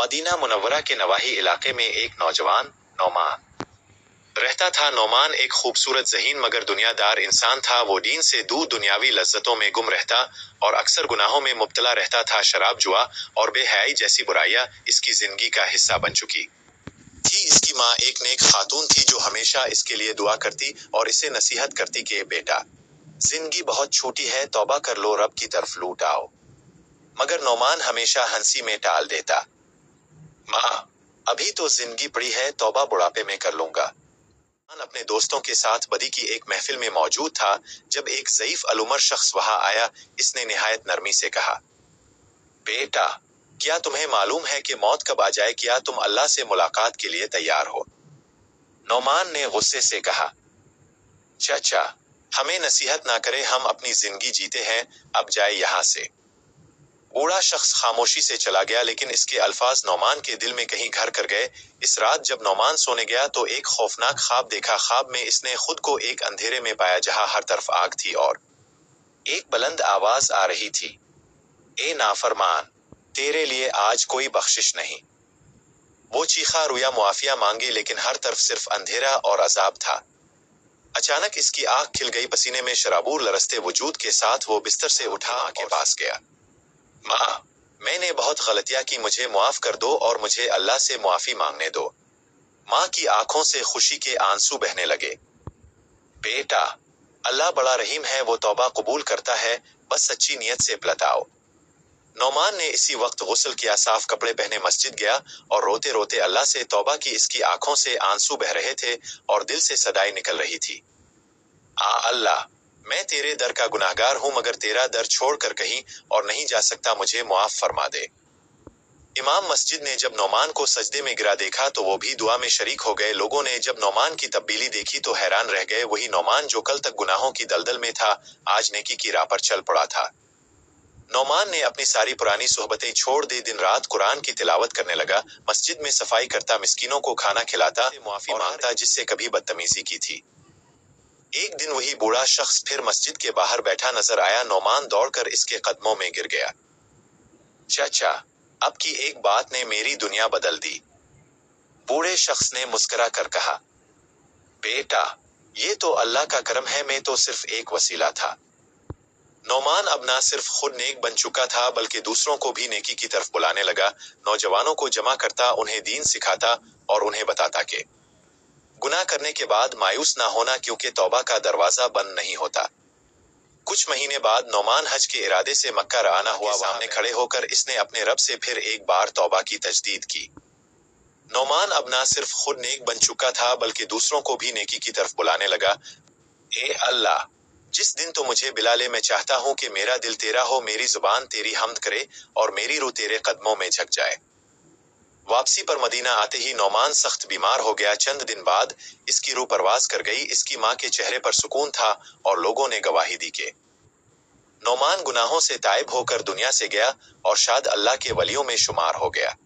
Medina Munawwara के नवाही इलाके में एक नौजवान नौमान रहता था। नौमान एक खूबसूरत ज़हीन मगर दुनियादार इंसान था। वो दीन से दूर दुनियावी लज्जतों में गुम रहता और अक्सर गुनाहों में मुब्तला रहता था। शराब, जुआ और बेहयाई जैसी बुराइयां इसकी जिंदगी का हिस्सा बन चुकी थी। इसकी माँ एक नेक खातून थी जो हमेशा इसके लिए दुआ करती और इसे नसीहत करती कि बेटा, जिंदगी बहुत छोटी है, तौबा कर लो, रब की तरफ लौट आओ। मगर नौमान हमेशा हंसी में टाल देता, माँ, अभी तो जिंदगी पड़ी है, तौबा बुढ़ापे में कर लूंगा। अपने दोस्तों के साथ बदी की एक महफिल में मौजूद था जब एक ज़ईफ अलउमर शख्स वहां आया। इसने निहायत नरमी से कहा, बेटा, क्या तुम्हें मालूम है कि मौत कब आ जाए? क्या तुम अल्लाह से मुलाकात के लिए तैयार हो? नौमान ने गुस्से से कहा, चाचा, हमें नसीहत ना करे, हम अपनी जिंदगी जीते हैं, अब जाए यहाँ से। बूढ़ा शख्स खामोशी से चला गया, लेकिन इसके अल्फाज नौमान के दिल में कहीं घर कर गए। इस रात जब नौमान सोने गया तो एक खौफनाक ख्वाब देखा। ख्वाब में इसने खुद को एक अंधेरे में पाया जहां हर तरफ आग थी और एक बुलंद आवाज आ रही थी, ए नाफरमान, तेरे लिए आज कोई बख्शिश नहीं। वो चीखा, रोया, मुआफिया मांगी, लेकिन हर तरफ सिर्फ अंधेरा और अजाब था। अचानक इसकी आंख खिल गई। पसीने में शराबूर लरसते वजूद के साथ वो बिस्तर से उठा माँ के पास गया। माँ, मैंने बहुत गलतियां की, मुझे मुआफ कर दो और मुझे अल्लाह से मुआफी मांगने दो। माँ की आंखों से खुशी के आंसू बहने लगे। बेटा, अल्लाह बड़ा रहीम है, वो तौबा कबूल करता है, बस सच्ची नियत से पलटाओ। नौमान ने इसी वक्त गुस्ल किया, साफ कपड़े पहने मस्जिद गया और रोते रोते अल्लाह से तौबा की। इसकी आंखों से आंसू बह रहे थे और दिल से सदाएं निकल रही थी, अल्लाह, मैं तेरे दर का गुनाहगार हूं, मगर तेरा दर छोड़कर कहीं और नहीं जा सकता, मुझे मुआफ फरमा दे। इमाम मस्जिद ने जब नौमान को सजदे में गिरा देखा तो वो भी दुआ में शरीक हो गए। लोगों ने जब नौमान की तब्दीली देखी तो हैरान रह गए। वही नौमान जो कल तक गुनाहों की दलदल में था, आज नेकी की राह पर चल पड़ा था। नौमान ने अपनी सारी पुरानी सोहबतें छोड़ दी, दिन रात कुरान की तिलावत करने लगा, मस्जिद में सफाई करता, मिस्कीनों को खाना खिलाता, मुआफी मांगता जिससे कभी बदतमीजी की थी। एक दिन वही बूढ़ा शख्स फिर मस्जिद के बाहर बैठा नजर आया। नौमान दौड़कर इसके कदमों में गिर गया। चाचा, अब की एक बात ने मेरी दुनिया बदल दी। बूढ़े शख्स ने मुस्कुरा कर कहा, बेटा, ये तो अल्लाह का करम है, मैं तो सिर्फ एक वसीला था। नौमान अब ना सिर्फ खुद नेक बन चुका था बल्कि दूसरों को भी नेकी की तरफ बुलाने लगा। नौजवानों को जमा करता, उन्हें दीन सिखाता और उन्हें बताता कि गुनाह करने के बाद मायूस ना होना, क्योंकि तौबा का दरवाजा बंद नहीं होता। कुछ महीने बाद नौमान हज के इरादे से मक्का रवाना हुआ। सामने खड़े होकर इसने अपने रब से फिर एक बार तौबा की तजदीद की। नौमान अब ना सिर्फ खुद नेक बन चुका था बल्कि दूसरों को भी नेकी की तरफ बुलाने लगा। ए अल्लाह, जिस दिन तो मुझे बिला ले, मैं चाहता हूँ कि मेरा दिल तेरा हो, मेरी जुबान तेरी हम्द करे और मेरी रूह तेरे कदमों में झुक जाए। वापसी पर मदीना आते ही नौमान सख्त बीमार हो गया। चंद दिन बाद इसकी रूह परवाज कर गई। इसकी माँ के चेहरे पर सुकून था और लोगों ने गवाही दी कि नौमान गुनाहों से ताइब होकर दुनिया से गया और शायद अल्लाह के वलियों में शुमार हो गया।